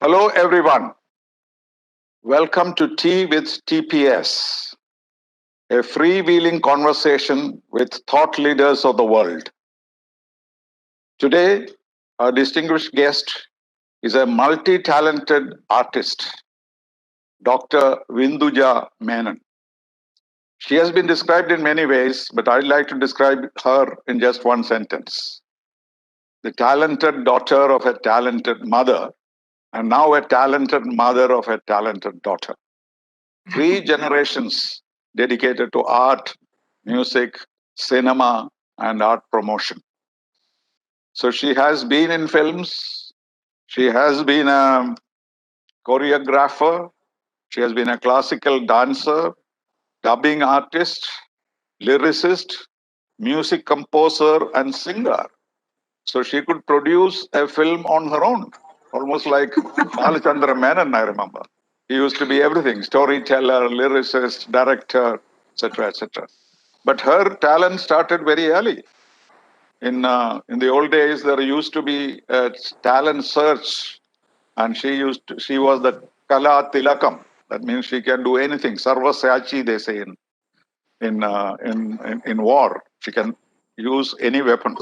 Hello, everyone. Welcome to Tea with TPS, a freewheeling conversation with thought leaders of the world. Today, our distinguished guest is a multi-talented artist, Dr. Vinduja Menon. She has been described in many ways, but I'd like to describe her in just one sentence. The talented daughter of a talented mother, and now a talented mother of a talented daughter. 3 generations dedicated to art, music, cinema, and art promotion. So she has been in films, she has been a choreographer, she has been a classical dancer, dubbing artist, lyricist, music composer, and singer. So she could produce a film on her own, almost like Balachandra Menon, I remember. He used to be everything, storyteller, lyricist, director, etc., etc. But her talent started very early. In the old days, there used to be a talent search, and she was the Kala Tilakam. That means she can do anything. Sarvasyachi, they say in war. She can use any weapon.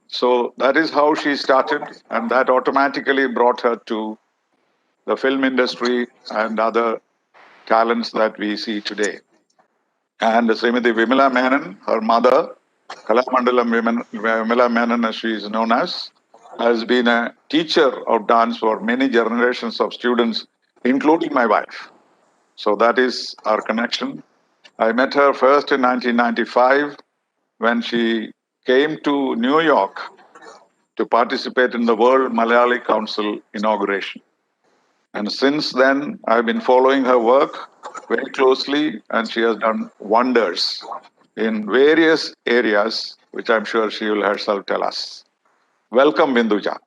So that is how she started, and that automatically brought her to the film industry and other talents that we see today. And Srimati Vimala Menon, her mother, Kalamandalam Vimala Menon, as she is known as, has been a teacher of dance for many generations of students, including my wife. So that is our connection. I met her first in 1995 when she came to New York to participate in the World Malayali Council inauguration. And since then, I've been following her work very closely, and she has done wonders in various areas, which I'm sure she will herself tell us. Welcome, Vinduja.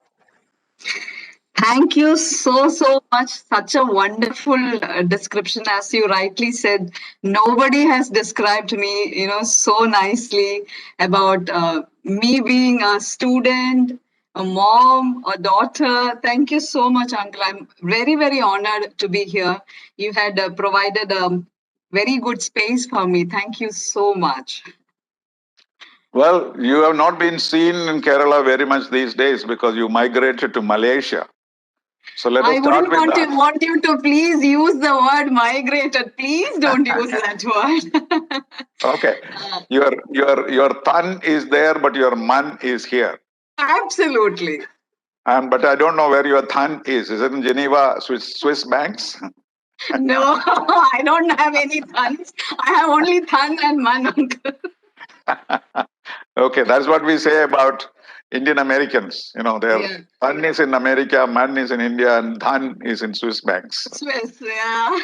Thank you so much. Such a wonderful description. As you rightly said, nobody has described me, so nicely about me being a student, a mom, a daughter. Thank you so much, Uncle. I'm very honored to be here. You had provided a very good space for me. Thank you so much. Well, you have not been seen in Kerala very much these days because you migrated to Malaysia. So let us start with that. I want you to please use the word migrated. Please don't use that word. Okay. Your than is there, but your man is here. Absolutely. But I don't know where your than is. Is it in Geneva, Swiss banks? No, I don't have any thuns. I have only thun and man, uncle. Okay, that's what we say about Indian Americans. Their thun is in America, man is in India, and than is in Swiss banks. Swiss, yeah.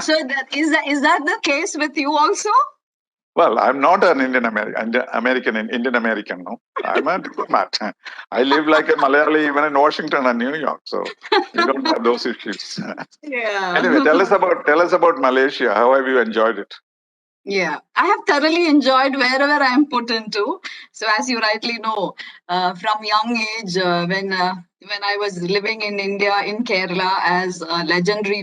So is that the case with you also? Well, I'm not an Indian American, no. I'm a diplomat. I live like a Malayali even in Washington and New York, so we don't have those issues. Yeah. Anyway, tell us about Malaysia. How have you enjoyed it? Yeah, I have thoroughly enjoyed wherever I am put into. So, as you rightly know, from young age, when I was living in India, in Kerala, as legendary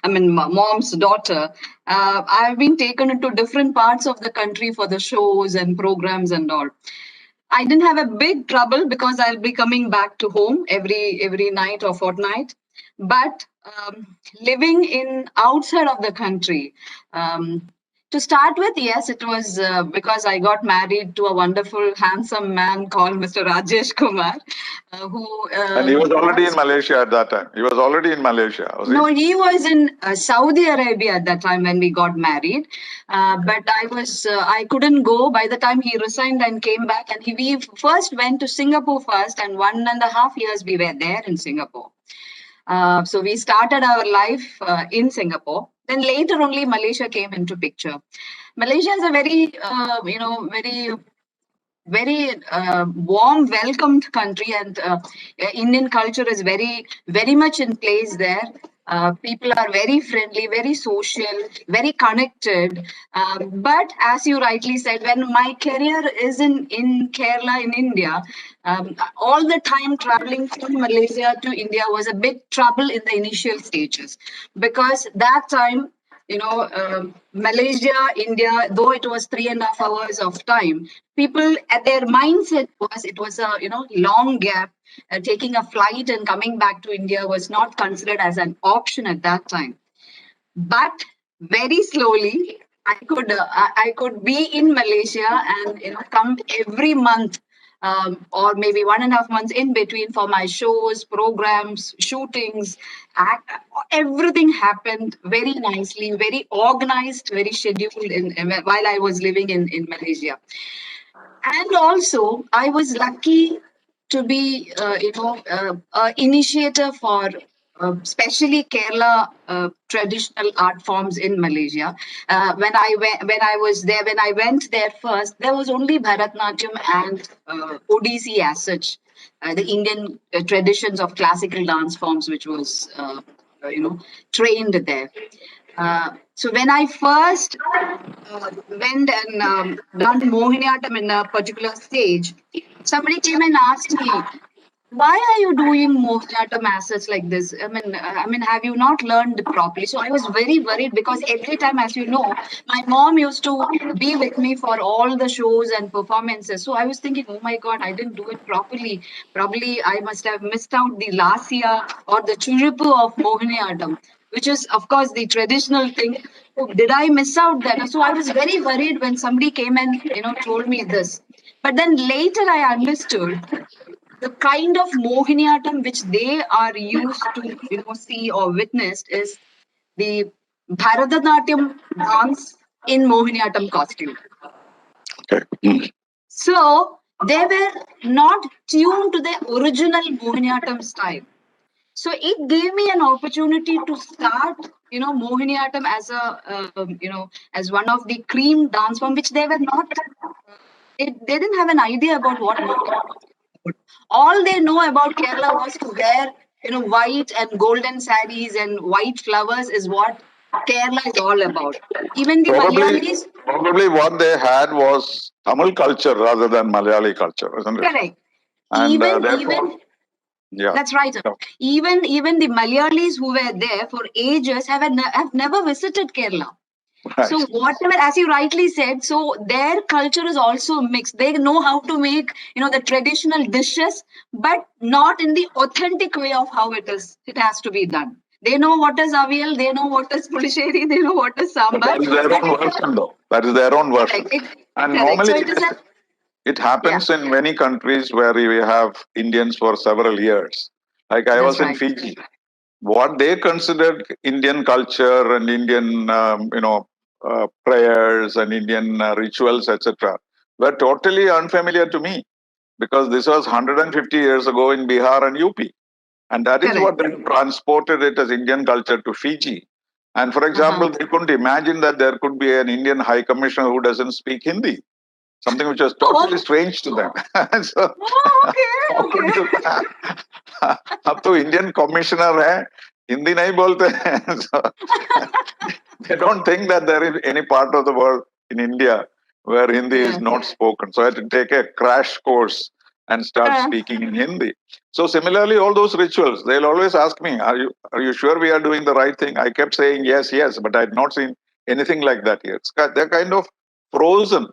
mom's daughter, I've been taken into different parts of the country for the shows and programs and all. I didn't have a big trouble because I'll be coming back to home every night or fortnight. But living in outside of the country, to start with, yes, it was because I got married to a wonderful, handsome man called Mr. Rajesh Kumar, and he was already in Malaysia at that time. He was already in Malaysia, was he? No, he was in Saudi Arabia at that time when we got married. But I couldn't go by the time he resigned and came back. And we first went to Singapore first, and 1.5 years we were there in Singapore. So we started our life in Singapore. Then later only Malaysia came into picture. Malaysia is a very warm, welcomed country, and Indian culture is very much in place there. People are very friendly, very social, very connected. But as you rightly said, when my career is in Kerala, in India, all the time traveling from Malaysia to India was a big trouble in the initial stages, because that time, Malaysia, India, though it was 3.5 hours of time, people at their mindset was it was a long gap. Taking a flight and coming back to India was not considered as an option at that time. But very slowly, I could be in Malaysia and come every month, or maybe 1.5 months in between for my shows, programs, shootings. Act, everything happened very nicely, very organized, very scheduled while I was living in Malaysia. And also, I was lucky to be, initiator for especially Kerala traditional art forms in Malaysia. When I went there first, there was only Bharatnatyam and Odissi as such, the Indian traditions of classical dance forms, which was, trained there. So when I first went and done Mohiniyattam in a particular stage, somebody came and asked me, "Why are you doing Mohiniyattam as such like this? I mean, have you not learned properly?" So I was very worried, because every time, as you know, my mom used to be with me for all the shows and performances. So I was thinking, "Oh my God, I didn't do it properly. Probably I must have missed out the Lasya or the Churipu of Mohiniyattam." Which is, of course, the traditional thing. Oh, did I miss out that? So I was very worried when somebody came and told me this. But then later I understood the kind of Mohiniyattam which they are used to see or witnessed is the Bharatanatyam dance in Mohiniyattam costume. Okay. So they were not tuned to the original Mohiniyattam style. So it gave me an opportunity to start, Mohiniyattam as as one of the cream dance form, which they were not. They didn't have an idea about what Mohiniyattam was. All they know about Kerala was to wear, white and golden sarees and white flowers is what Kerala is all about. Even the Probably, Malayalis, probably what they had was Tamil culture rather than Malayali culture, isn't it? correct. And Even yeah. That's right. Yeah. Even the Malayalis who were there for ages have never visited Kerala. Right. So whatever, as you rightly said, so their culture is also mixed. They know how to make, the traditional dishes, but not in the authentic way of how it has to be done. They know what is avial, they know what is pulisheri, they know what is But that sambar. is their own version, though. That is their own version. And Correct. So normally, it is a it happens in many countries where we have Indians for several years. Like I was That's in right. Fiji. What they considered Indian culture and Indian, prayers and Indian rituals, etc., were totally unfamiliar to me, because this was 150 years ago in Bihar and UP. And that is what Correct. then transported it as Indian culture to Fiji. And for example, they couldn't imagine that there could be an Indian high commissioner who doesn't speak Hindi, something which was totally strange to them. So, Okay. अब तो Indian commissioner है, हिंदी नहीं बोलते हैं. So, they don't think that there is any part of the world in India where Hindi is not spoken. So I had to take a crash course and start speaking in Hindi. So similarly, all those rituals, they'll always ask me, are you sure we are doing the right thing? I kept saying yes, yes, but I had not seen anything like that here. They're kind of frozen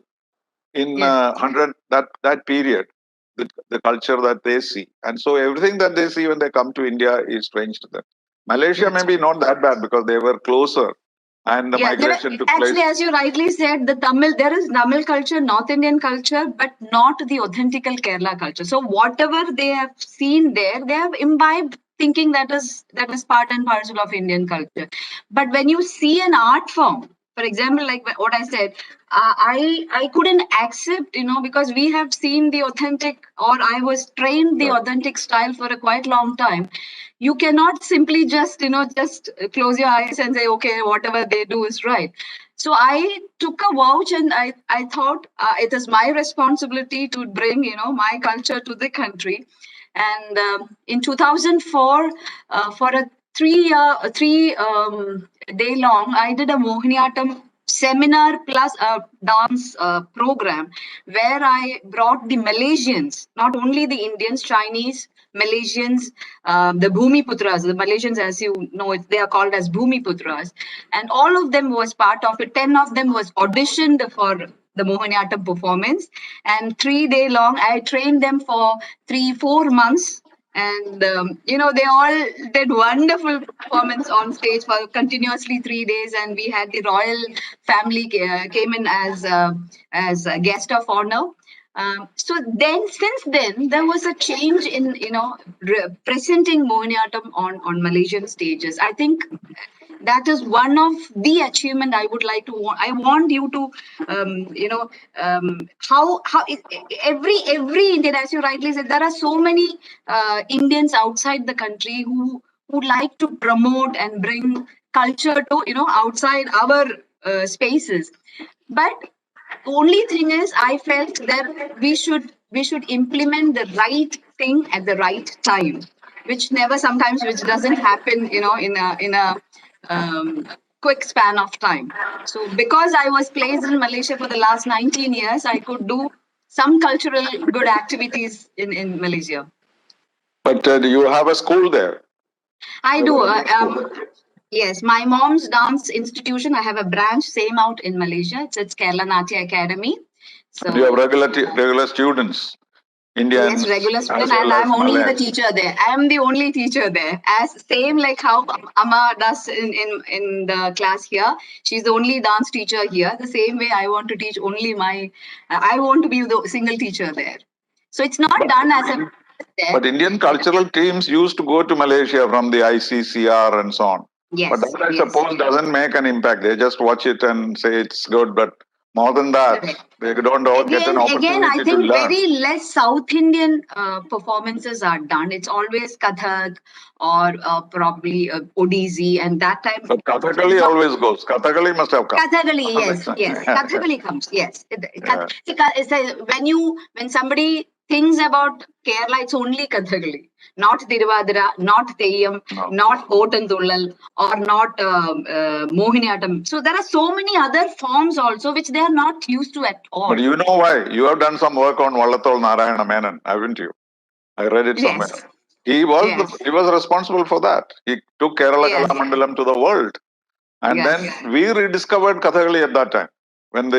in 100 that period, the culture that they see. And so everything that they see when they come to India is strange to them. Malaysia may be not that bad because they were closer and the migration took actually, place. as you rightly said, there is Tamil culture, North Indian culture, but not the authentical Kerala culture. So whatever they have seen there, they have imbibed thinking that is part and parcel of Indian culture. But when you see an art form, for example, like what I said, I couldn't accept, because we have seen the authentic, or I was trained the authentic style for a quite long time. You cannot simply just close your eyes and say, okay, whatever they do is right. So I took a vouch, and I thought it is my responsibility to bring my culture to the country. And in 2004, for a 3 day long, I did a Mohiniyattam seminar plus a dance program where I brought the Malaysians, not only the Indians, Chinese, Malaysians, the Bhumi Putras, the Malaysians, as you know, they are called as Bhumi Putras, and all of them was part of it. 10 of them was auditioned for the Mohiniyattam performance, and 3 day long, I trained them for 3-4 months, and they all did wonderful performance on stage for continuously 3 days, and we had the royal family came in as a guest of honor. So then, since then, there was a change in presenting Mohiniyattam on Malaysian stages. I think that is one of the achievement I would like to I want you to how every Indian, as you rightly said, there are so many Indians outside the country who like to promote and bring culture to outside our spaces. But only thing is, I felt that we should implement the right thing at the right time, which never sometimes which doesn't happen in a quick span of time. So because I was placed in Malaysia for the last 19 years, I could do some cultural good activities in Malaysia. But you have a school there. I do. Yes, my mom's dance institution. I have a branch, same out in Malaysia. It's Kerala Natya Academy. So You have regular students, yes, Indians regular as student, and well as I'm only the Malays. teacher there. I'm the only teacher there. As same like how Amma does in the class here. She's the only dance teacher here. The same way I want to teach only my. I want to be the single teacher there. So it's not done as a there. But Indian cultural teams used to go to Malaysia from the ICCR and so on. But Yes, that, I yes. suppose, doesn't make an impact. They just watch it and say it's good. But more than that, Correct. they don't get an Again, I opportunity to think learn. very less South Indian performances are done. It's always Kathak or probably Odissi, and that time. But Kathakali always goes. Kathakali must have come. Kathakali, yes. Kathakali comes, yes. When somebody thinks about Kerala, it's only Kathakali, not Tiruvadira, not Theyyam, No. not Kotantullal, or not Mohiniyattam. So there are so many other forms also which they are not used to at all. But you know why? You have done some work on Vallathol Narayana Menon, haven't you? I read it somewhere. Yes. He was Yes. he was responsible for that. He took Kerala Yes. Kalamandalam to the world. And Yes. then we rediscovered Kathakali at that time. When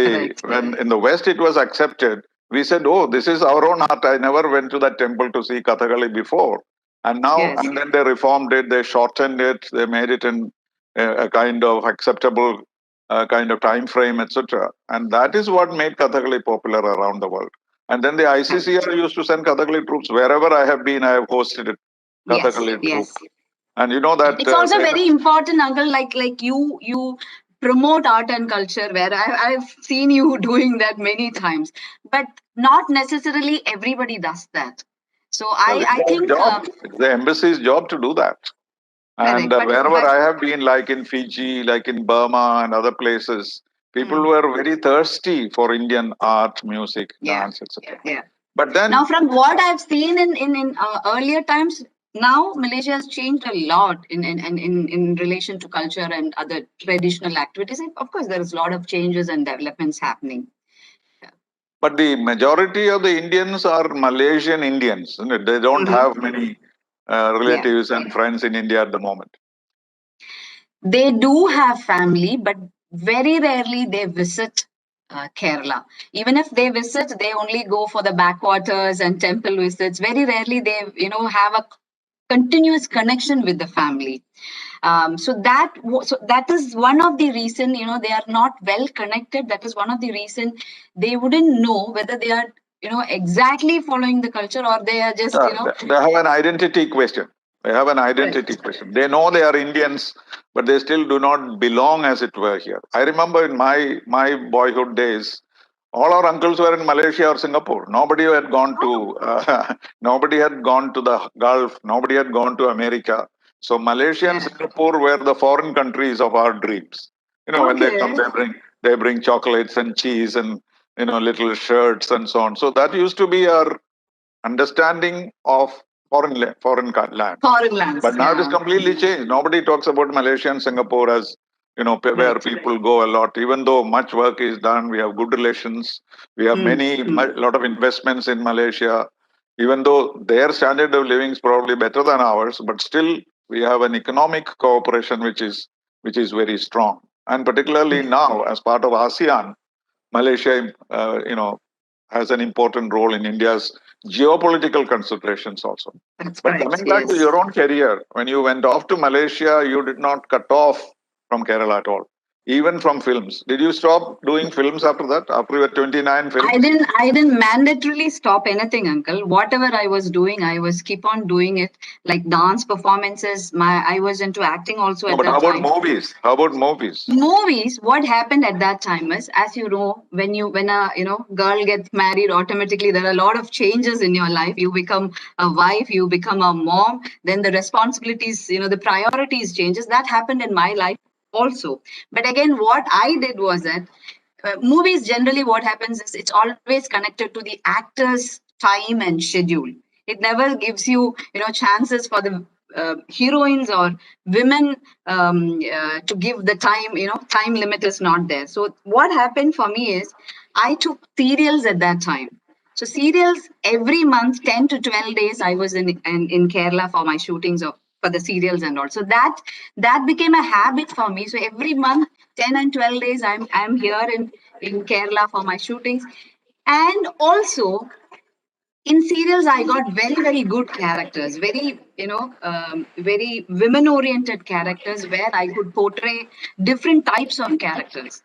in the West it was accepted, we said, "Oh, this is our own art. I never went to that temple to see Kathakali before." And now, Yes. and then they reformed it, they shortened it, they made it in a kind of acceptable kind of time frame, etc. And that is what made Kathakali popular around the world. And then the ICCR used to send Kathakali troops wherever I have been. I have hosted it, Kathakali troop. And you know that it's also very important, uncle, like you promote art and culture, where I've seen you doing that many times, but not necessarily everybody does that. So I think it's the embassy's job to do that. And correct, wherever I have been, like in Fiji, like in Burma and other places, people were very thirsty for Indian art, music, dance, etc. Yeah. But then Now, from what I've seen in earlier times, now Malaysia has changed a lot in relation to culture and other traditional activities. And of course, there is a lot of changes and developments happening. But the majority of the Indians are Malaysian Indians, isn't it? They don't have many relatives and friends in India at the moment. They do have family, but very rarely they visit Kerala. Even if they visit, they only go for the backwaters and temple visits. Very rarely they have a continuous connection with the family. So that is one of the reason they are not well connected. That is one of the reason they wouldn't know whether they are exactly following the culture, or they are just they have an identity question. They have an identity question. They know they are Indians, but they still do not belong, as it were, here. I remember in my boyhood days, all our uncles were in Malaysia or Singapore. Nobody had gone to nobody had gone to the Gulf. Nobody had gone to America. So Malaysia and Singapore were the foreign countries of our dreams. When they come, they bring chocolates and cheese and little shirts and so on. So that used to be our understanding of foreign land. Foreign lands. But now it is Yeah. completely changed. Nobody talks about Malaysia and Singapore as, where Right. people go a lot. Even though much work is done, we have good relations. We have lot of investments in Malaysia. Even though their standard of living is probably better than ours, but still we have an economic cooperation which is very strong. And particularly now, as part of ASEAN, Malaysia, has an important role in India's geopolitical considerations also. That's But correct. coming back to Yes. your own career, when you went off to Malaysia, you did not cut off from Kerala at all, even from films. Did you stop doing films after that? After you were 29 films? I didn't mandatorily stop anything, uncle. Whatever I was doing, I was keep on doing it. Like dance performances. I was into acting also No, at but how that about time. movies? How about movies? Movies, what happened at that time is, as you know, when a girl gets married, automatically there are a lot of changes in your life. You become a wife, you become a mom, then the responsibilities, the priorities changes. That happened in my life also. But again, what I did was that movies generally, what happens is it's always connected to the actor's time and schedule. It never gives you chances for the heroines or women to give the time. Time limit is not there. So what happened for me is I took serials at that time. So serials every month, 10 to 12 days, I was in Kerala for my shootings of for the serials and all. So that became a habit for me. So every month, 10 and 12 days, I'm here in Kerala for my shootings. And also in serials, I got very, very good characters, very, very women oriented characters where I could portray different types of characters.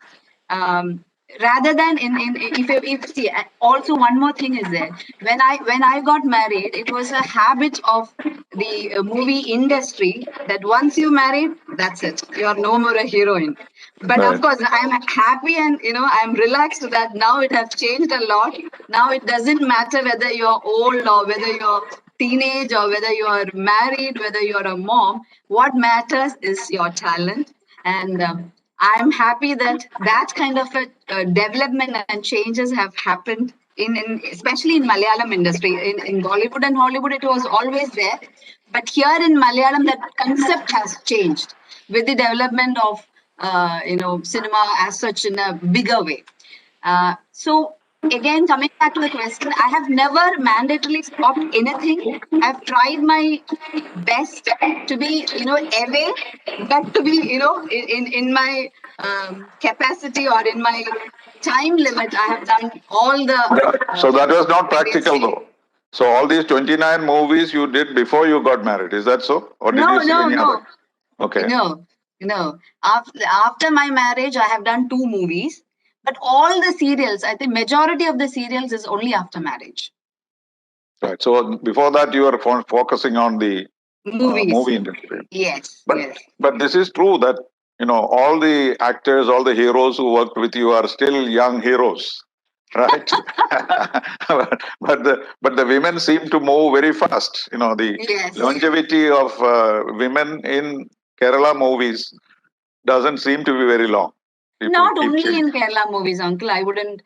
Um, Rather than in if see also one more thing is there when I got married, it was a habit of the movie industry that once you married, that's it, you're no more a heroine. But of Right. course I'm happy and I'm relaxed that now it has changed a lot. Now it doesn't matter whether you're old or whether you're teenage or whether you are married, whether you're a mom. What matters is your talent. And I'm happy that that kind of a development and changes have happened in especially in Malayalam industry. In Bollywood and Hollywood, it was always there, but here in Malayalam, that concept has changed with the development of cinema as such in a bigger way. So again, coming back to the question, I have never mandatorily stopped anything. I've tried my best to be, away, but to be, in my capacity or in my time limit. I have done all the. So that was not various practical though. So all these 29 movies you did before you got married, is that so? Or did No, you see no, any no, other? Okay. no. After my marriage, I have done 2 movies, but all the serials, I think majority of the serials is only after marriage. Right. So before that, you were focusing on the Movies. movie industry. Yes, But yes. but this is true that all the actors, all the heroes who worked with you are still young heroes, right? but the women seem to move very fast. The Yes. longevity of women in Kerala movies doesn't seem to be very long. People Not keep only changing. in Kerala movies, uncle. I wouldn't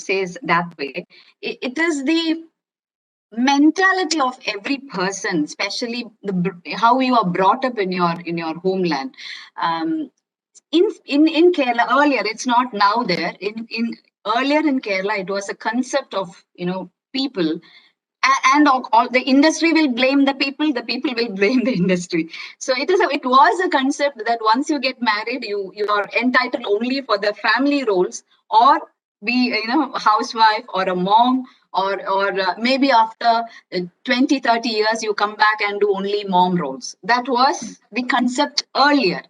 say that way. It is the mentality of every person, especially how you are brought up in your homeland. Um, in Kerala earlier, it's not now there. In earlier in Kerala, it was a concept of people, and all the industry will blame the people will blame the industry. So it was a concept that once you get married, you are entitled only for the family roles, or be a housewife or a mom, or maybe after 20-30 years you come back and do only mom roles. That was the concept earlier.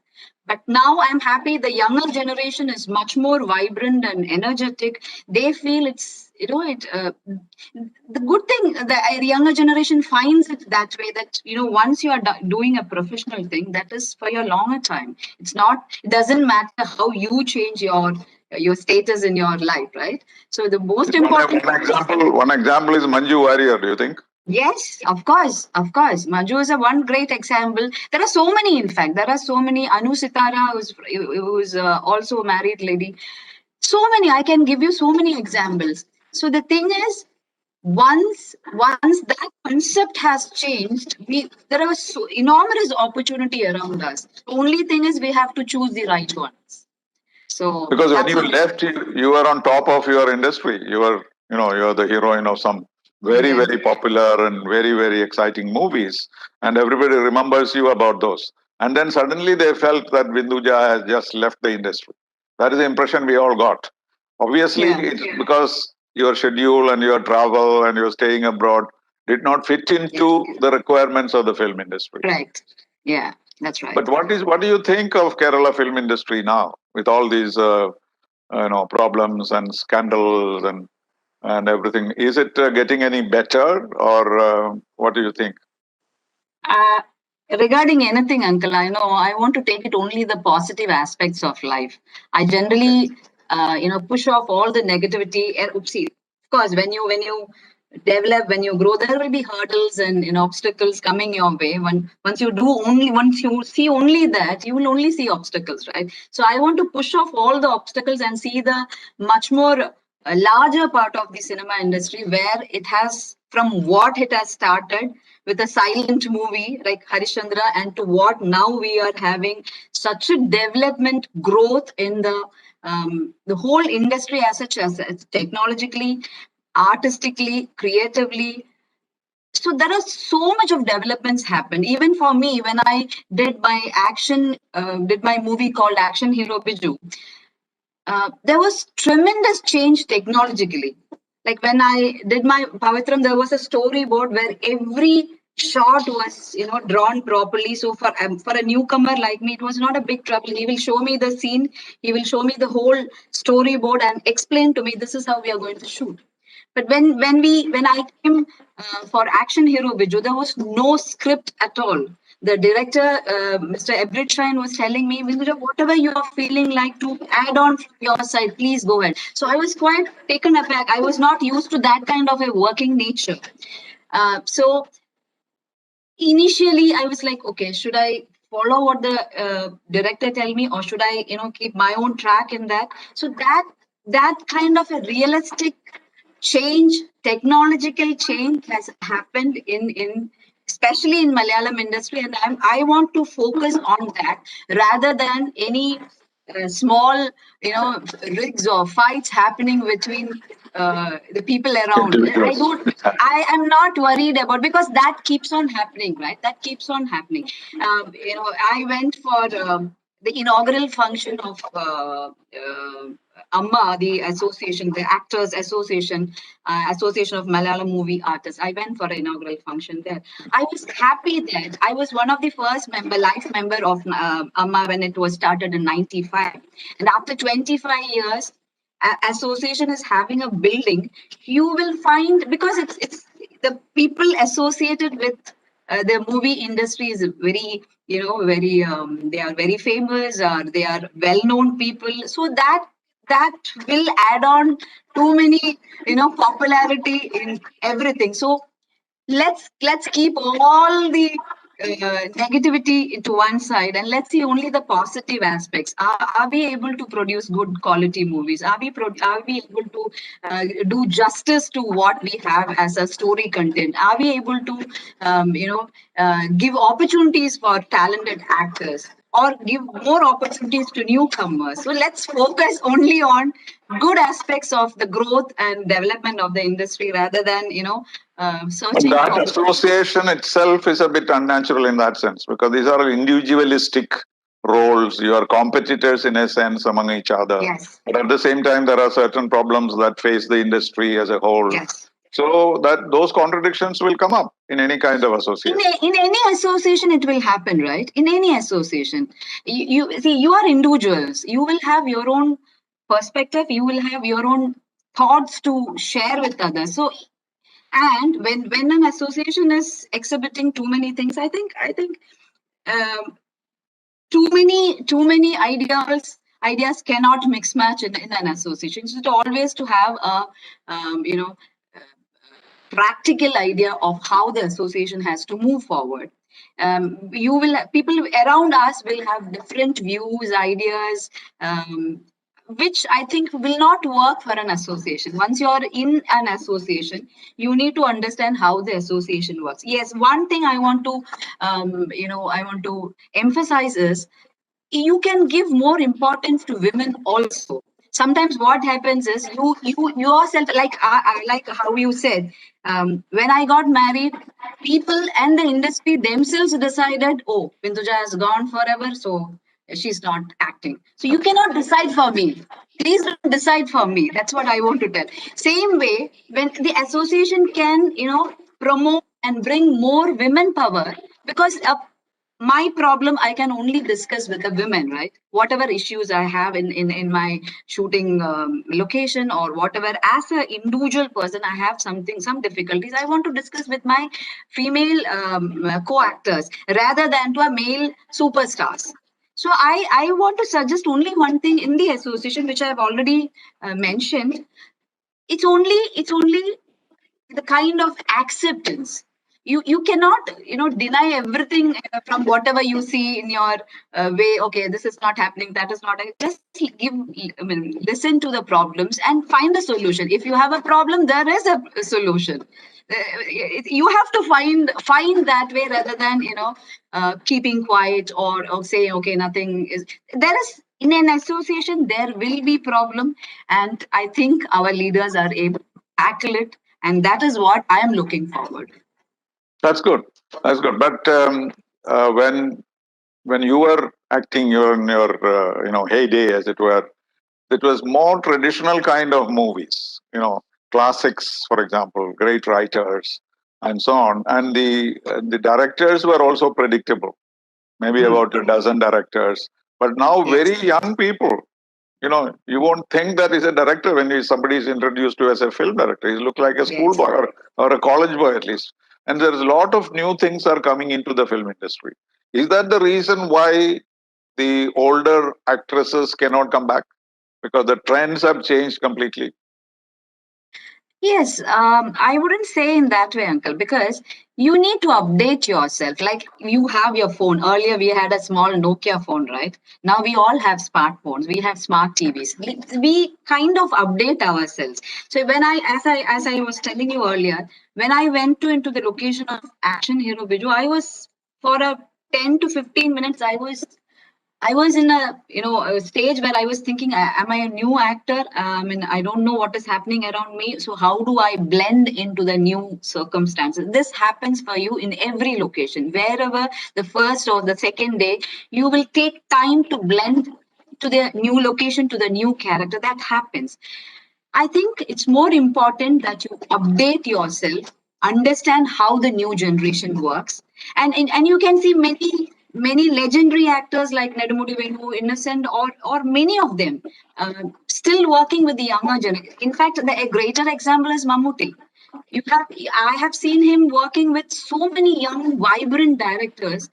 But now I'm happy the younger generation is much more vibrant and energetic. They feel it's, the good thing, the younger generation finds it that way, that, once you are doing a professional thing, that is for your longer time. It doesn't matter how you change your status in your life, right? So the most important One example is Manju Warrior, do you think? Yes, of course, of course. Manju is a one great example. There are so many, in fact. There are so many. Anu Sitara, who's also a married lady. So many. I can give you so many examples. So the thing is, once that concept has changed, there are enormous opportunity around us. The only thing is we have to choose the right ones. So because when you left, you were on top of your industry. You were, you're the heroine of some very, very popular and very, very exciting movies, and everybody remembers you about those. And then suddenly they felt that Vinduja has just left the industry. That is the impression we all got. Obviously, it's because your schedule and your travel and your staying abroad did not fit into the requirements of the film industry. Right. Yeah, that's right. But what do you think of Kerala film industry now with all these problems and scandals and everything? Is it getting any better, or what do you think? Regarding anything, uncle, I want to take it only the positive aspects of life. I generally, push off all the negativity. See, of course, when you develop, when you grow, there will be hurdles and obstacles coming your way. Once you see only that, you will only see obstacles, right? So I want to push off all the obstacles and see the much more a larger part of the cinema industry, where it has, from what it has started with a silent movie like Harishchandra, and to what now we are having such a development growth in the whole industry as such, as technologically, artistically, creatively. So there are so much of developments happen. Even for me, when I did my movie called Action Hero Biju, there was tremendous change technologically. Like when I did my Pavitram, there was a storyboard where every shot was, drawn properly. So for a newcomer like me, it was not a big trouble. He will show me the scene, he will show me the whole storyboard and explain to me, this is how we are going to shoot. But when I came for Action Hero Biju, there was no script at all. The director, Mr. Ebrit Shine, was telling me, Vinduja, whatever you are feeling like to add on from your side, please go ahead. So I was quite taken aback. I was not used to that kind of a working nature. So initially, I was like, okay, should I follow what the director tell me, or should I, keep my own track in that? So that kind of a realistic change, technological change has happened in especially in Malayalam industry, and I want to focus on that rather than any small, rigs or fights happening between the people around. I am not worried about, because that keeps on happening, right? That keeps on happening. I went for the inaugural function of Amma, the association, the Actors Association, Association of Malayalam Movie Artists. I went for an inaugural function there. I was happy that I was one of the first life member of Amma when it was started in '95. And after 25 years, association is having a building. You will find, because it's the people associated with the movie industry is very, very, they are very famous, or they are well-known people. So that will add on too many, popularity in everything. So let's keep all the negativity to one side, and let's see only the positive aspects. Are we able to produce good quality movies? Are we able to do justice to what we have as a story content? Are we able to give opportunities for talented actors, or give more opportunities to newcomers? So let's focus only on good aspects of the growth and development of the industry, rather than searching. But that association itself is a bit unnatural in that sense, because these are individualistic roles. You are competitors in a sense among each other. Yes. But at the same time, there are certain problems that face the industry as a whole. Yes. So that those contradictions will come up in any kind of association. In any association, it will happen, right? In any association, you see, you are individuals. You will have your own perspective. You will have your own thoughts to share with others. So, and when an association is exhibiting too many things, I think um, too many ideas cannot mix match in an association. So, it's always to have a practical idea of how the association has to move forward. People around us will have different views, ideas, which I think will not work for an association. Once you're in an association, you need to understand how the association works. Yes, one thing I want to, I want to emphasize is you can give more importance to women also. Sometimes what happens is you yourself, like how you said, when I got married, people and the industry themselves decided, oh, Vinduja has gone forever, so she's not acting. So you cannot decide for me. Please don't decide for me. That's what I want to tell. Same way, when the association can, promote and bring more women power, because my problem I can only discuss with the women, right? Whatever issues I have in my shooting location, or whatever, as an individual person I have some difficulties, I want to discuss with my female co-actors rather than to a male superstars. So I want to suggest only one thing in the association, which I've already mentioned. It's only the kind of acceptance. You cannot deny everything from whatever you see in your way. Okay, this is not happening, that is not. Just give, I mean, listen to the problems and find a solution. If you have a problem, there is a solution. You have to find that way, rather than keeping quiet, or saying okay, nothing is there. Is in an association there will be problem, and I think our leaders are able to tackle it, and that is what I am looking forward. That's good. That's good. But when you were acting, you were in your heyday, as it were. It was more traditional kind of movies, classics, for example, great writers, and so on. And the directors were also predictable, maybe about a dozen directors. But now, Yes. very young people, you won't think that he's a director when somebody is introduced to as a film director. He look like a Yes. schoolboy, or a college boy at least. And there's a lot of new things are coming into the film industry. Is that the reason why the older actresses cannot come back? Because the trends have changed completely. Yes, I wouldn't say in that way, uncle, because you need to update yourself. Like you have your phone. Earlier, we had a small Nokia phone, right? Now we all have smartphones. We have smart TVs. We kind of update ourselves. So as I was telling you earlier, when I went to into the location of Action Hero Biju, I was for a 10 to 15 minutes. I was in a stage where I was thinking, am I a new actor? I mean, I don't know what is happening around me. So how do I blend into the new circumstances? This happens for you in every location. Wherever the first or the second day, you will take time to blend to the new location, to the new character. That happens. I think it's more important that you update yourself, understand how the new generation works, and you can see many legendary actors like Nedumudi Venu, Innocent, or many of them still working with the younger generation. In fact, a greater example is Mammootty. I have seen him working with so many young, vibrant directors,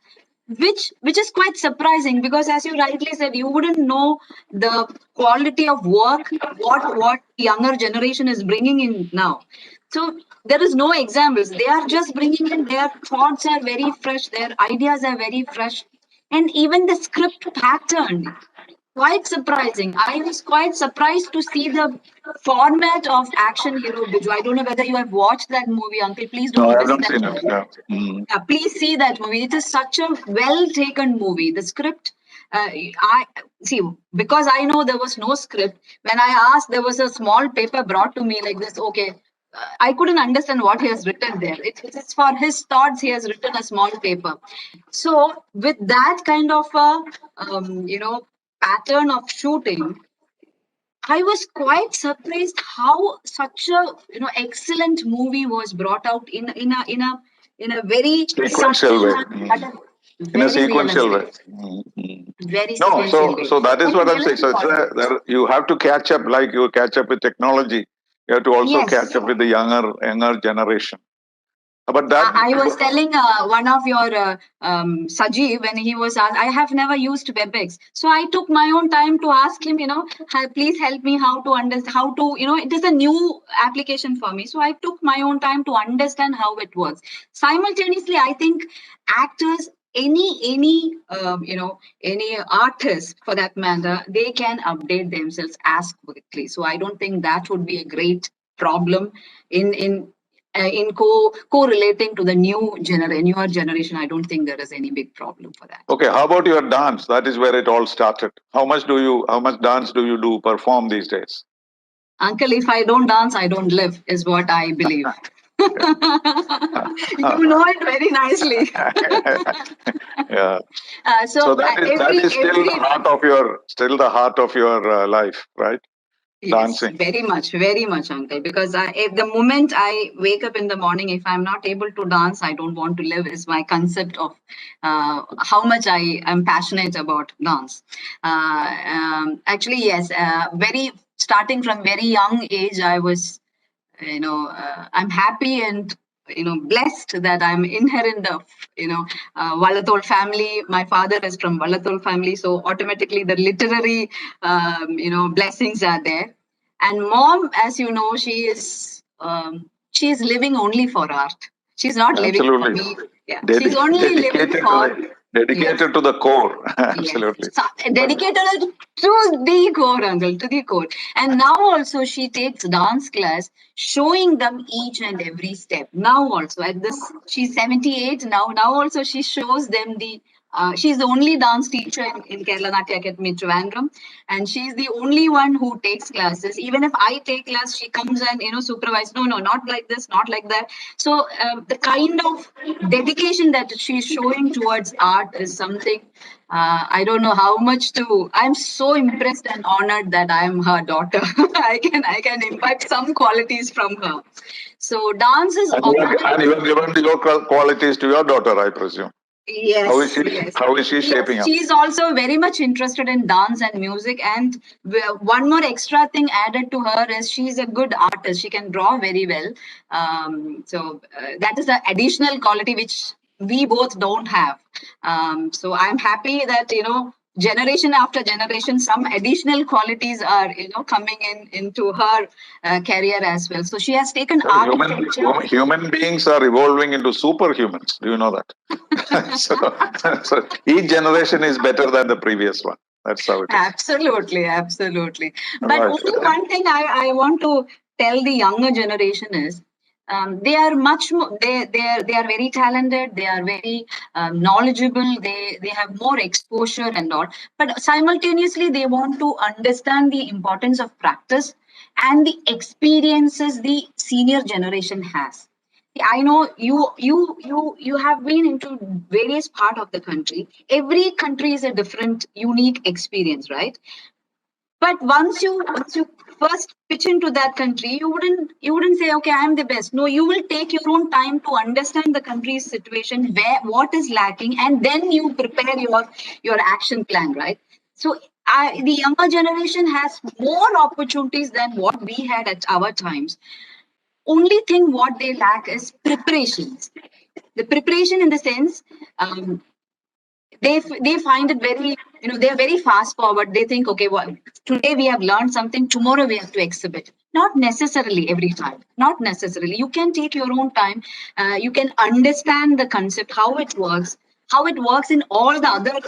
which is quite surprising, because as you rightly said, you wouldn't know the quality of work what younger generation is bringing in now. So there is no examples. They are just bringing in, their thoughts are very fresh, their ideas are very fresh, and even the script pattern, quite surprising. I was quite surprised to see the format of Action Hero Biju. I don't know whether you have watched that movie, Uncle. Please No, don't I miss haven't that seen it. movie. Yeah. Mm. Yeah, please see that movie. It is such a well taken movie. The script, I see, because I know there was no script. When I asked, there was a small paper brought to me like this. Okay, I couldn't understand what he has written there. It's for his thoughts. He has written a small paper. So with that kind of a pattern of shooting, I was quite surprised how such a excellent movie was brought out in a very Sequential subtle way. manner, but Mm. a In a very sequential way. realistic, Mm. Mm. very No, sequential so way. so that is And what it I'm saying. really So got it. you have to catch up, like you catch up with technology. You have to also catch Yes. up with the younger generation. But that, I was telling one of your Saji, when he was asked, I have never used WebEx. So I took my own time to ask him, please help me how to understand, how to, it is a new application for me. So I took my own time to understand how it works. Simultaneously, I think actors any artist for that matter, they can update themselves as quickly. So I don't think that would be a great problem in correlating to the newer generation. I don't think there is any big problem for that. Okay, how about your dance? That is where it all started. How much dance do you do perform these days? Uncle, if I don't dance, I don't live, is what I believe. You know it very nicely. Yeah. So So that is still the heart of your life, right? yes, Dancing. very much, Uncle. Because if the moment I wake up in the morning, if I'm not able to dance, I don't want to live. Is my concept of how much I am passionate about dance. Actually, yes. Very starting from very young age, I was, I'm happy and blessed that I'm inherent of Vallathol family. My father is from Vallathol family, so automatically the literary blessings are there. And mom, as you know, she is living only for art. She's not living for Absolutely. me. Yeah, she's only living Dedicated for dedicated to the core. yes, Absolutely. so dedicated to the core, uncle, to the core. And now also she takes dance class, showing them each and every step. Now also at this, she's 78 now. Now also she shows them the. She's the only dance teacher in Kerala Natya Academy Trivandrum, and she's the only one who takes classes. Even if I take class, she comes and supervise. No, not like this, not like that. So the kind of dedication that she's showing towards art is something I don't know how much to. I'm so impressed and honored that I'm her daughter. I can imbibe some qualities from her. So dance is And you have given your qualities to your daughter, I presume. yes, yes. How is she shaping Yes, up? she's also very much interested in dance and music. And one more extra thing added to her is she's a good artist. She can draw very well. So that is the additional quality which we both don't have. So I'm happy that generation after generation, some additional qualities are coming into her career as well. So she has taken Human beings are evolving into superhumans. Do you know that? So each generation is better than the previous one. That's how it is. Absolutely. But Right. only one thing I want to tell the younger generation is they are much more they are very talented, they are very knowledgeable, they have more exposure and all, but simultaneously they want to understand the importance of practice and the experiences the senior generation has. I know you have been into various part of the country. Every country is a different, unique experience, right? But once you first pitch into that country, you wouldn't say, okay, I'm the best. No, you will take your own time to understand the country's situation, where what is lacking, and then you prepare your action plan, right? So the younger generation has more opportunities than what we had at our times. Only thing what they lack is preparations. The preparation in the sense they find it very they're very fast forward. They think, okay, well, today we have learned something, tomorrow we have to exhibit. Not necessarily every time, not necessarily. You can take your own time. You can understand the concept, how it works in all the other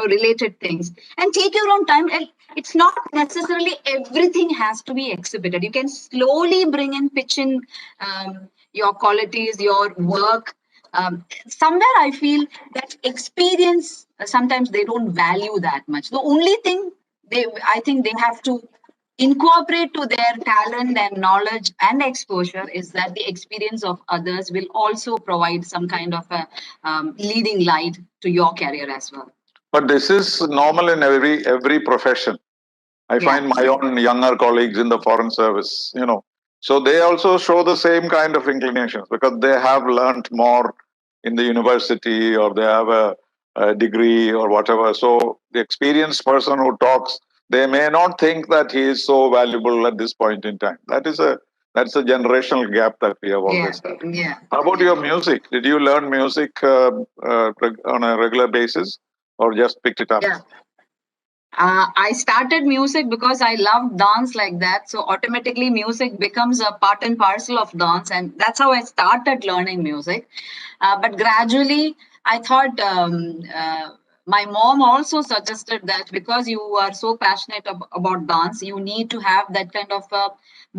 related things, and take your own time. And it's not necessarily everything has to be exhibited. You can slowly bring in pitch in your qualities, your work. Somewhere I feel that experience sometimes they don't value that much. The only thing I think they have to incorporate to their talent and knowledge and exposure is that the experience of others will also provide some kind of a leading light to your career as well. But this is normal in every profession. I Yeah. find my own younger colleagues in the foreign service, so they also show the same kind of inclinations because they have learned more in the university or they have a degree or whatever. So the experienced person who talks, they may not think that he is so valuable at this point in time. That's a generational gap that we have always had. Yeah. How about your music? Did you learn music on a regular basis or just picked it up? Yeah. I started music because I love dance like that. So automatically music becomes a part and parcel of dance. And that's how I started learning music. But gradually, I thought my mom also suggested that because you are so passionate about dance, you need to have that kind of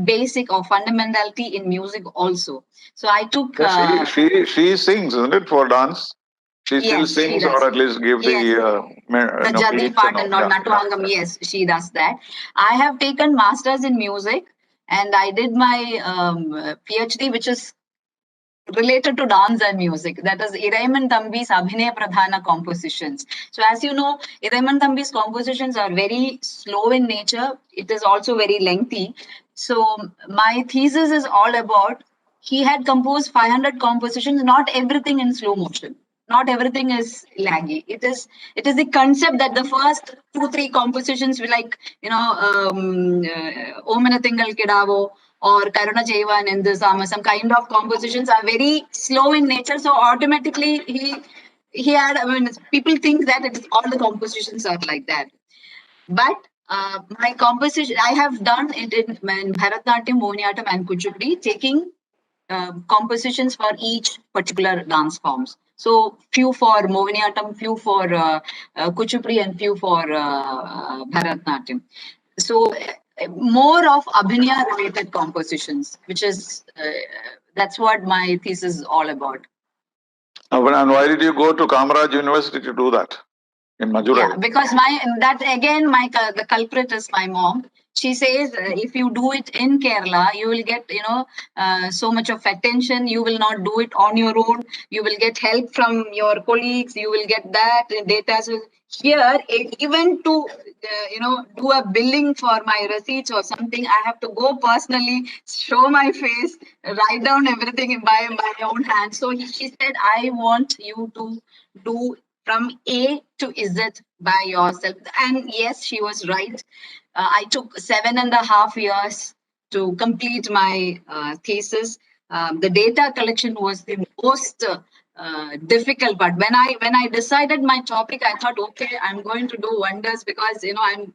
basic or fundamentality in music also. So I took Yeah, she sings, isn't it, for dance? She still yes, she sings, or does. at least give Yes, the the jadi beats and part all. and not Yeah. Natuangam. Yes, she does that. I have taken masters in music, and I did my PhD, which is related to dance and music. That is Iraiman Thambi's Abhinaya Pradhana compositions. So as you know, Iraiman Thambi's compositions are very slow in nature. It is also very lengthy. So my thesis is all about, he had composed 500 compositions, not everything in slow motion. Not everything is laggy. It is the concept that the first 2-3 compositions were like, Omana Tingal Kidavo or Karuna Jaiva and Indusama, some kind of compositions are very slow in nature. So automatically he had, I mean, people think that it is all the compositions are like that. But my composition, I have done it in Bharatanatyam, Mohiniyattam, and Kuchipudi, taking compositions for each particular dance forms. So few for Mohiniyattam, few for Kuchipudi, and few for Bharatanatyam. So more of Abhinaya related compositions, which is that's what my thesis is all about. And why did you go to Kamaraj University to do that in Madurai? Yeah, because the culprit is my mom. She says if you do it in Kerala, you will get so much of attention. You will not do it on your own. You will get help from your colleagues. You will get that data. So here, even to do a billing for my receipts or something, I have to go personally, show my face, write down everything by my own hand. So she said, I want you to do from A to Z by yourself. And yes, she was right. I took 7.5 years to complete my thesis. The data collection was the most difficult part. When I decided my topic, I thought, okay, I'm going to do wonders because I'm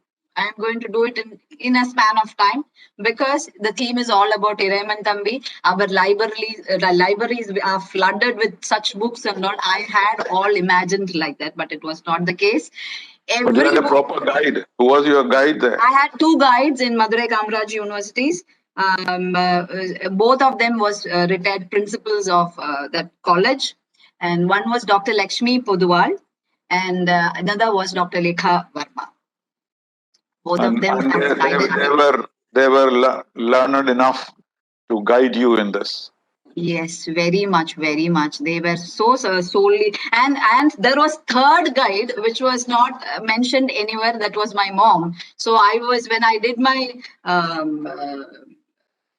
going to do it in a span of time because the theme is all about Iraiman Thambi. Our libraries are flooded with such books and all. I had all imagined like that, but it was not the case. But you had a proper guide. Who was your guide there? I had 2 guides in Madurai Kamaraj universities. Both of them was retired principals of that college, and one was Dr. Lakshmi Poduwal, and another was Dr. Lekha Verma. Both of them have guided me. They were learned enough to guide you in this. Yes, very much, very much. They were so solely, and there was third guide which was not mentioned anywhere. That was my mom. So when I did my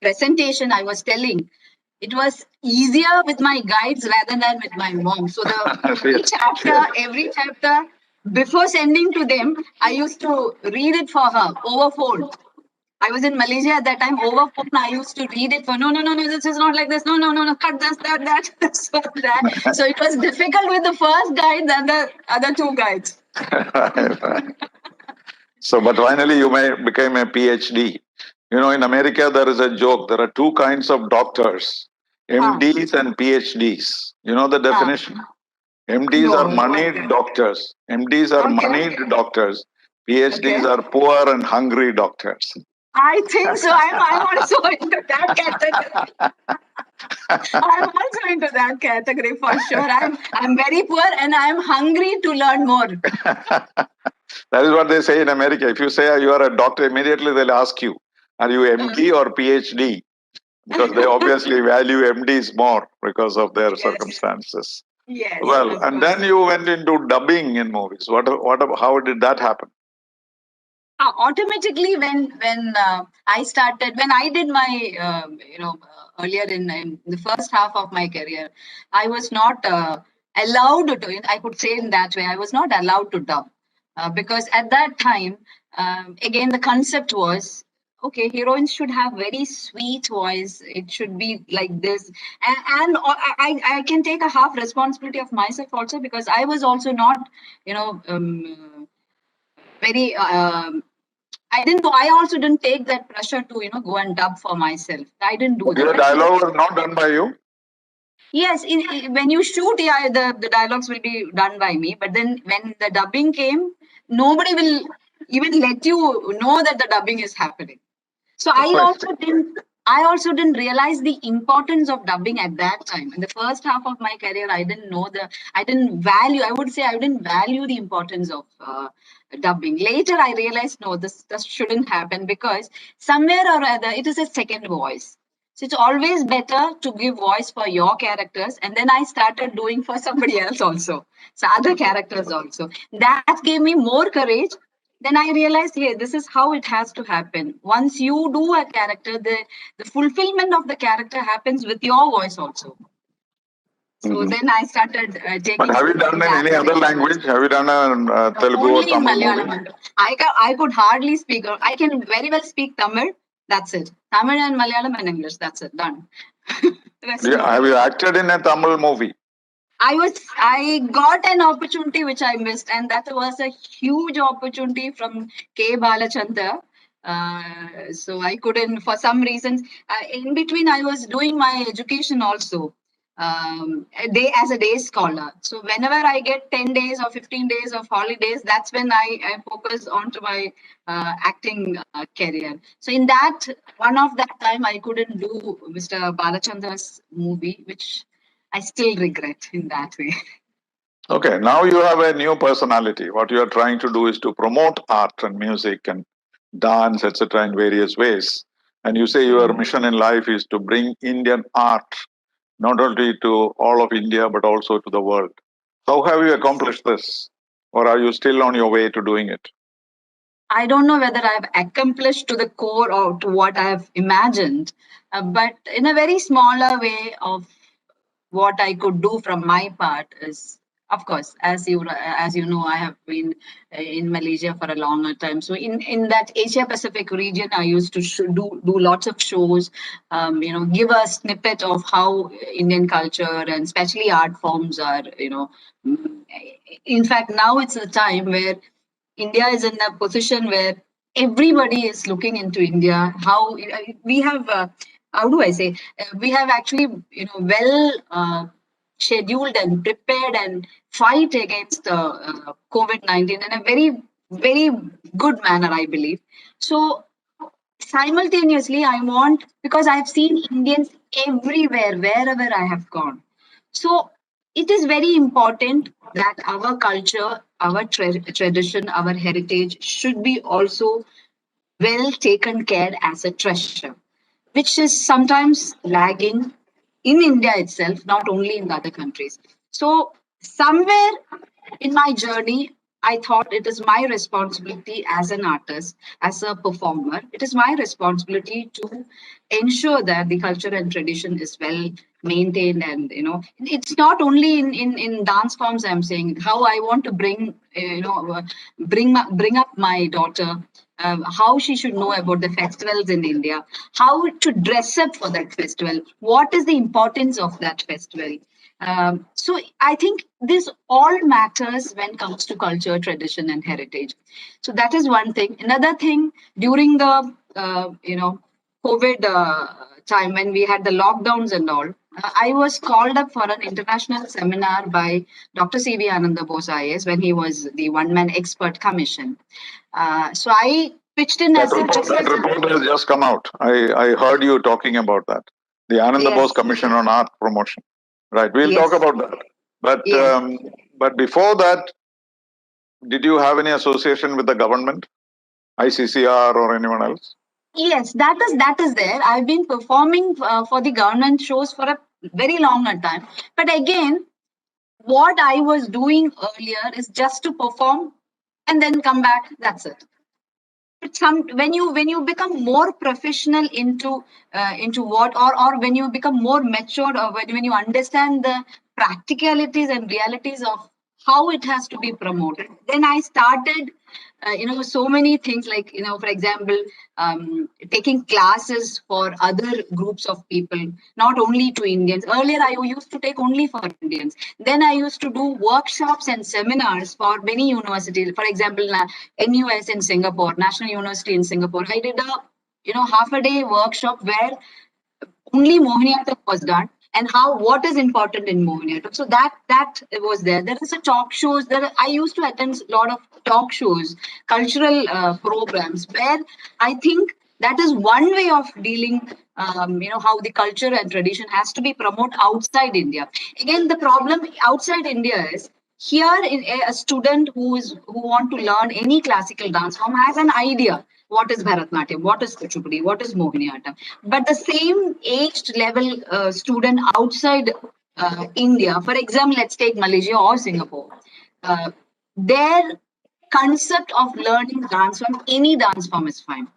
presentation, I was telling it was easier with my guides rather than with my mom. So every chapter, before sending to them, I used to read it for her over phone. I was in Malaysia at that time. Over phone, I used to read it for no, this is not like this. No, cut this, that, so that. So it was difficult with the first guide than the other 2 guides. So, but finally, you became a PhD. In America, there is a joke. There are 2 kinds of doctors: MDs and PhDs. You know the definition? MDs are moneyed doctors. MDs are moneyed doctors. PhDs are poor and hungry doctors. I think so. I'm also into that category. I'm also into that category for sure. I'm very poor and I'm hungry to learn more. That is what they say in America. If you say you are a doctor, immediately they'll ask you, are you MD or PhD? Because they obviously value MDs more because of their circumstances. Yes. Well, and then you went into dubbing in movies. How did that happen? Automatically, when I did my earlier in the first half of my career, I was not allowed to. I could say in that way, I was not allowed to dub because at that time, again, the concept was, okay, heroines should have very sweet voice. It should be like this, and I can take a half responsibility of myself also because I was also not, very. I also didn't take that pressure to go and dub for myself. I didn't do that. Your dialogue was not done by you? Yes, when you shoot, yeah, the dialogues will be done by me. But then when the dubbing came, nobody will even let you know that the dubbing is happening. So Oh, I see. I also didn't realize the importance of dubbing at that time. In the first half of my career, I didn't value, I would say I didn't value the importance of dubbing. Later, I realized, no, this shouldn't happen because somewhere or other, it is a second voice. So it's always better to give voice for your characters. And then I started doing for somebody else also. So other characters also. That gave me more courage. Then I realized, hey, this is how it has to happen. Once you do a character, the fulfillment of the character happens with your voice also. So Mhm. then I started But taking have you story done in in that any other way. language? Have you done a Telugu or Only in Tamil movie? Malayalam. I could hardly speak. I can very well speak Tamil. That's it. Tamil and Malayalam and English. That's it. Done. Rest no. Have you acted in a Tamil movie? I got an opportunity which I missed, and that was a huge opportunity from K. Balachandra. So I couldn't, for some reasons. In between, I was doing my education also, as a day scholar. So whenever I get 10 days or 15 days of holidays, that's when I focus onto my acting career. So in that one of that time, I couldn't do Mr. Balachandra's movie, which I still regret in that way. Okay, now you have a new personality. What you are trying to do is to promote art and music and dance, etc., in various ways. And you say your mission in life is to bring Indian art not only to all of India but also to the world. How have you accomplished this? Or are you still on your way to doing it? I don't know whether I've accomplished to the core or to what I've imagined, but in a very smaller way of what I could do from my part is, of course, as you know, I have been in Malaysia for a longer time. So in that Asia Pacific region, I used to do lots of shows. Give a snippet of how Indian culture and especially art forms are. Mm, in fact, now it's a time where India is in a position where everybody is looking into India. How we have, how do I say, we have actually, well scheduled and prepared and fight against COVID-19 in a very, very good manner, I believe. So simultaneously, I want, because I've seen Indians everywhere, wherever I have gone. So it is very important that our culture, our tradition, our heritage should be also well taken care as a treasure, which is sometimes lagging in India itself, not only in the other countries. So somewhere in my journey, I thought it is my responsibility as an artist, as a performer, it is my responsibility to ensure that the culture and tradition is well maintained. And it's not only in dance forms. I'm saying how I want to bring up my daughter, how she should know about the festivals in India, how to dress up for that festival, what is the importance of that festival. So I think this all matters when it comes to culture, tradition, and heritage. So that is one thing. Another thing, during the COVID time when we had the lockdowns and all, I was called up for an international seminar by Dr. C.V. Ananda Bose IAS when he was the one-man expert commission. So I pitched in as a That report has just come out. I heard you talking about that. The Ananda Bose yes, Commission on Art Promotion. Right. We'll talk yes, about that. yes. But before that, did you have any association with the government, ICCR or anyone else? Yes, that is there. I've been performing for the government shows for a very longer time. But again, what I was doing earlier is just to perform and then come back. That's it. But when you become more professional into what, or when you become more matured, or when you understand the practicalities and realities of how it has to be promoted, then I started so many things, like for example, taking classes for other groups of people, not only to Indians. Earlier I used to take only for Indians. Then I used to do workshops and seminars for many universities. For example, NUS in Singapore, National University in Singapore, I did a half a day workshop where only Mohiniyattam was done. and what is important in Mohiniyattam. So that was there. There is a talk shows. I used to attend a lot of talk shows, cultural programs, where I think that is one way of dealing. How the culture and tradition has to be promoted outside India. Again, the problem outside India is here in a student who want to learn any classical dance form has an idea what is Bharatnatyam, what is Kuchipudi, what is Mohiniyattam. But the same aged level student outside India, for example, let's take Malaysia or Singapore, their concept of learning dance form, any dance form is fine.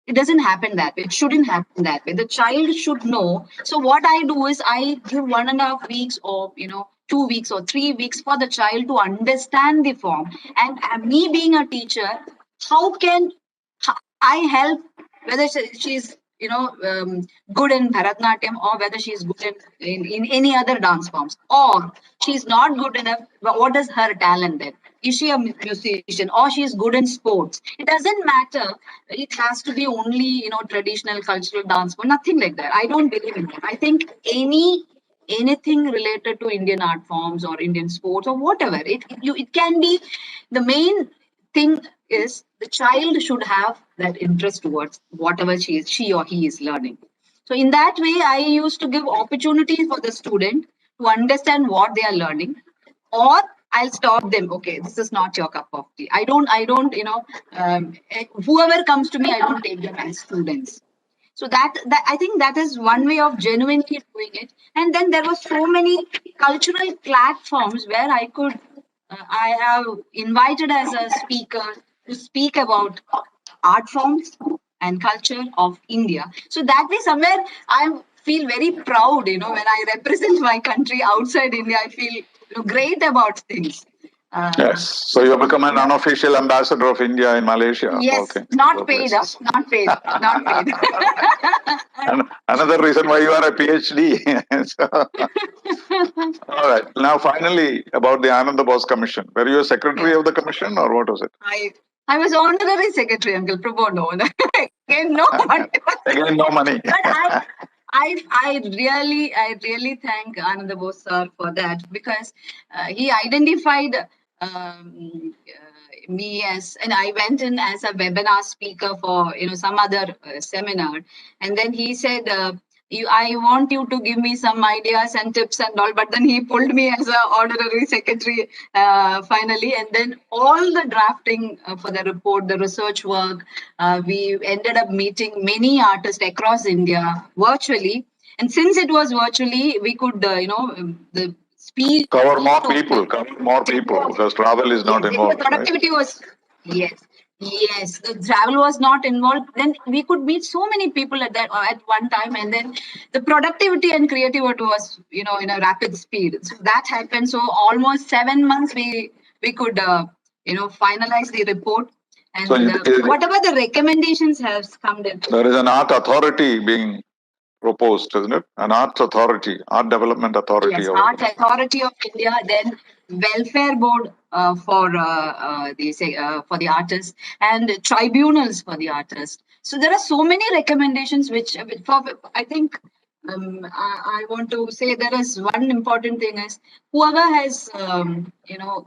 It doesn't happen that way. It shouldn't happen that way. The child should know. So what I do is I give 1.5 weeks or 2 weeks or 3 weeks for the child to understand the form. And me being a teacher, how can I help whether she's good in Bharatnatyam or whether she's good in any other dance forms, or she's not good enough, but what is her talent then? Is she a musician or she's good in sports? It doesn't matter. It has to be only traditional cultural dance form, nothing like that. I don't believe in that. I think anything related to Indian art forms or Indian sports or whatever, it can be. The main thing is the child should have that interest towards whatever she or he is learning. So in that way, I used to give opportunities for the student to understand what they are learning, or I'll stop them. Okay, this is not your cup of tea. I don't, whoever comes to me, I don't take them as students. So that I think that is one way of genuinely doing it. And then there were so many cultural platforms where I have invited as a speaker to speak about art forms and culture of India. So that way, somewhere I feel very proud. When I represent my country outside India, I feel great about things. Yes. So you become an unofficial ambassador of India in Malaysia. Yes, Okay. not paid, not paid, not paid. And another reason why you are a PhD. So, all right. Now, finally, about the Ananda Bose Commission. Were you a secretary of the commission, or what was it? I was honorary secretary, Uncle Pro bono. Again, no money. Again, no money. But I really thank Ananda Bose sir for that, because he identified me as, and I went in as a webinar speaker for some other seminar, and then he said, I want you to give me some ideas and tips and all, but then he pulled me as a honorary secretary finally, and then all the drafting for the report, the research work, we ended up meeting many artists across India virtually, and since it was virtually, we could the speed cover more people because travel is not involved. The productivity was yes, the travel was not involved. Then we could meet so many people at one time, and then the productivity and creativity was in a rapid speed. So that happened. So almost 7 months we could finalize the report, and So whatever the recommendations has come in. There is an art authority being proposed, isn't it? An art authority, art development authority. Yes, Art Authority of India, then welfare board for the artists, and tribunals for the artists. So there are so many recommendations which for I think I want to say there is one important thing is whoever has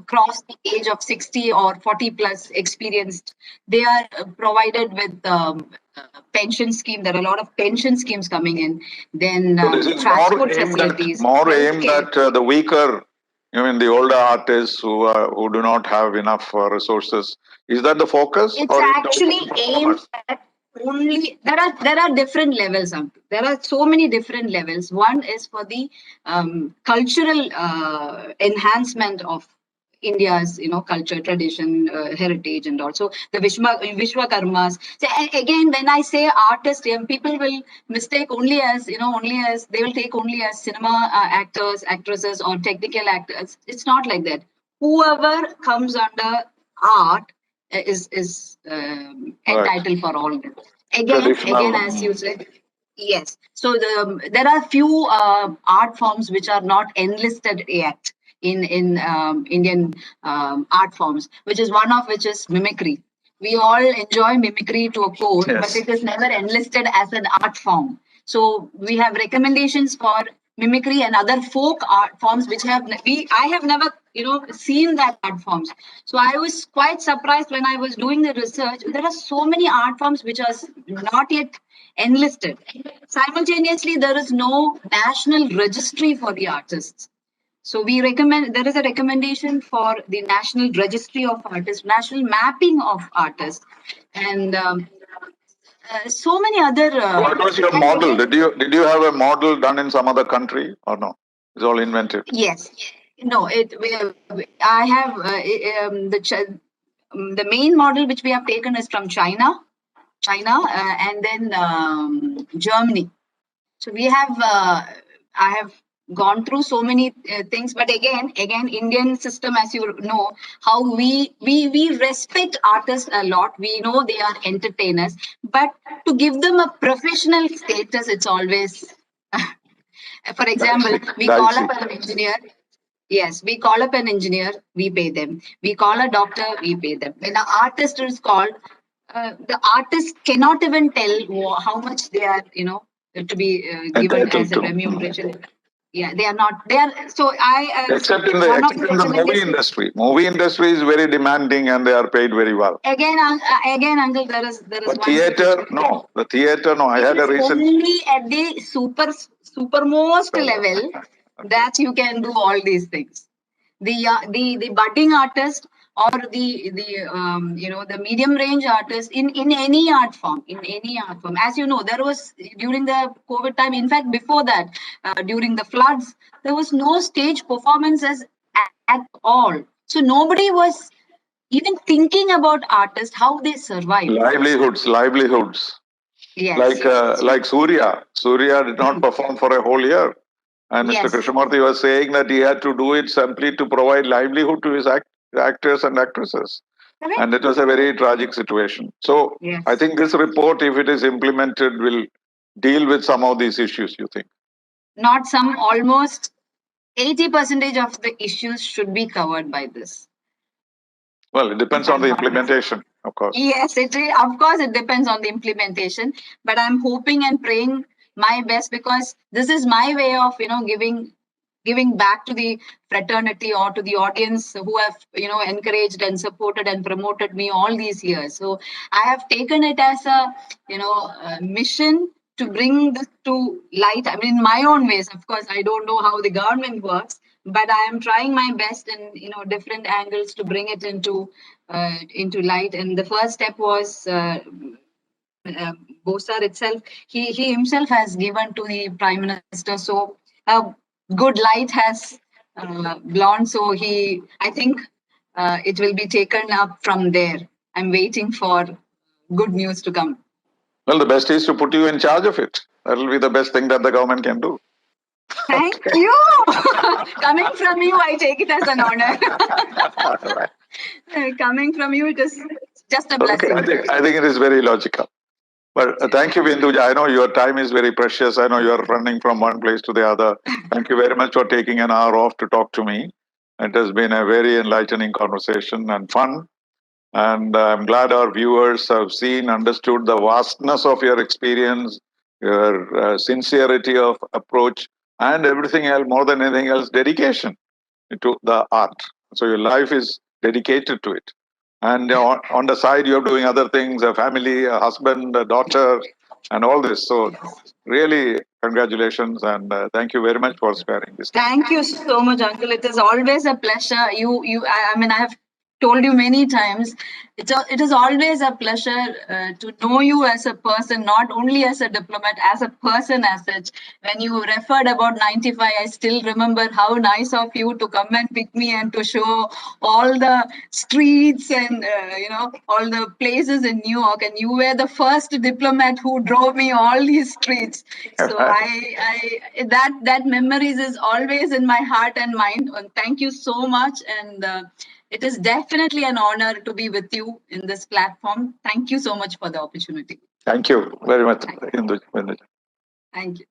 crossed the age of 60 or 40 plus experienced, they are provided with pension scheme. There are a lot of pension schemes coming in. Then transport facilities. More aimed at the weaker, the older artists who do not have enough resources. Is that the focus? It's actually aimed at only there are different levels. There are so many different levels. One is for the cultural enhancement of India's culture, tradition, heritage, and also the Vishwakarmas. So again, when I say artist, people will mistake only as they will take only as cinema actors, actresses, or technical actors. It's not like that. Whoever comes under art is entitled for all them. Again, as you said, yes. So there are few art forms which are not enlisted yet in Indian art forms, which is one of which is mimicry. We all enjoy mimicry to a core, but it is never enlisted as an art form. So we have recommendations for mimicry and other folk art forms which I have never seen that art forms. So I was quite surprised when I was doing the research. There are so many art forms which are not yet enlisted. Simultaneously, there is no national registry for the artists. So there is a recommendation for the National Registry of Artists, national mapping of artists, and so many other. What was your model? Did you have a model done in some other country or no? It's all invented. Yes. No. I have the main model which we have taken is from China, and then Germany. So we have. I have gone through so many things, but again, Indian system, as you know, how we respect artists a lot. We know they are entertainers, but to give them a professional status, it's always. For example, we call up an engineer. Yes, we call up an engineer, we pay them. We call a doctor, we pay them. When an artist is called, the artist cannot even tell how much they are, to be given as a remuneration. Yeah, they are not. They are. So except in the movie industry. Movie industry is very demanding, and they are paid very well. Again, uncle, there is. The theater, no. The theater, no. I had a recent. Only at the supermost level that you can do all these things. The budding artist or the medium range artist in any art form, as you know, there was during the COVID time, in fact before that, during the floods, there was no stage performances at all, so nobody was even thinking about artists, how they survive. Livelihoods. Yes. Like Surya did not perform for a whole year. And Mr. Krishnamurthy was saying that he had to do it simply to provide livelihood to his actors and actresses. Correct. And it was a very tragic situation. So I think this report, if it is implemented, will deal with some of these issues, you think? Not some, almost 80% of the issues should be covered by this. Well, it depends on the implementation, of course. Yes, of course it depends on the implementation. But I'm hoping and praying my best, because this is my way of giving back to the fraternity or to the audience who have encouraged and supported and promoted me all these years. So I have taken it as a mission to bring this to light. I mean, in my own ways. Of course, I don't know how the government works, but I am trying my best in different angles to bring it into light. And the first step was Bosar itself. He himself has given to the Prime Minister. So a good light has blown. So I think it will be taken up from there. I'm waiting for good news to come. Well, the best is to put you in charge of it. That will be the best thing that the government can do. Thank you. Coming from you, I take it as an honor. Coming from you, it is just a blessing. Okay, I think it is very logical. But thank you, Vinduja. I know your time is very precious. I know you are running from one place to the other. Thank you very much for taking an hour off to talk to me. It has been a very enlightening conversation and fun. And I'm glad our viewers have understood the vastness of your experience, your sincerity of approach, and everything else, more than anything else, dedication to the art. So your life is dedicated to it. And on the side, you're doing other things, a family, a husband, a daughter, and all this. So really, congratulations, and thank you very much for sparing this time. Thank you so much, Uncle. It is always a pleasure. I mean, I have told you many times, it is always a pleasure to know you as a person, not only as a diplomat, as a person as such. When you referred about 95, I still remember how nice of you to come and pick me and to show all the streets and all the places in New York. And you were the first diplomat who drove me all these streets. So that memories is always in my heart and mind. And thank you so much. And it is definitely an honor to be with you in this platform. Thank you so much for the opportunity. Thank you very much, Vinduja. Thank you.